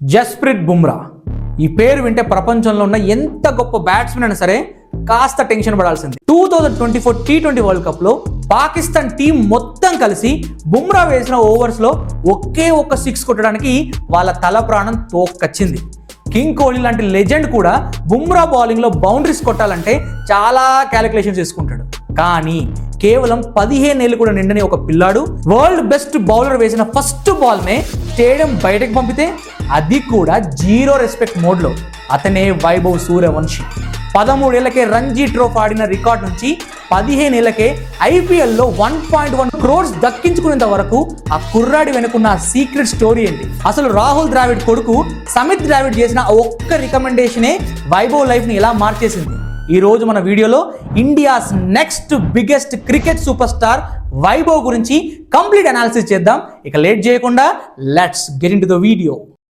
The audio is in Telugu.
జస్ప్రీత్ బుమ్రా ఈ పేరు వింటే ప్రపంచంలో ఉన్న ఎంత గొప్ప బ్యాట్స్మెన్ అయినా సరే కాస్త టెన్షన్ పడాల్సింది. 2024 T20 వరల్డ్ కప్ లో పాకిస్తాన్ టీం మొత్తం కలిసి బుమ్రా వేసిన ఓవర్స్ లో ఒకే ఒక్క 6 కొట్టడానికి వాళ్ళ తల ప్రాణం తోక్కొచ్చింది. కింగ్ కోహ్లీ లాంటి లెజెండ్ కూడా బుమ్రా బౌలింగ్ లో బౌండరీస్ కొట్టాలంటే చాలా క్యాలిక్యులేషన్స్ చేసుకుంటాడు. కానీ కేవలం 15 ఏళ్ళు కూడా నిండని ఒక పిల్లాడు వరల్డ్ బెస్ట్ బౌలర్ వేసిన ఫస్ట్ బాల్ నే స్టేడియం బయటకు పంపితే అది కూడా 0 రెస్పెక్ట్ మోడ్లో. అతనే వైభవ్ సూర్యవంశీ. 13 ఏళ్లకే రంజీ ట్రోఫీ ఆడిన రికార్డ్ నుంచి 15 ఏళ్లకే ఐపీఎల్లో 1.1 crores దక్కించుకునేంత వరకు ఆ కుర్రాడి వెనుకున్న సీక్రెట్ స్టోరీ ఏంటి? అసలు రాహుల్ ద్రావిడ్ కొడుకు సమిత్ ద్రావిడ్ చేసిన ఒక్క రికమెండేషనే వైభవ్ లైఫ్ ని ఎలా మార్చేసింది. ఈ రోజు మన వీడియోలో India's next biggest cricket super star Vaibhav గురించి కంప్లీట్ అనాలిసిస్ చేద్దాం. ఇక లేట్ చేయకుండా let's get into the video.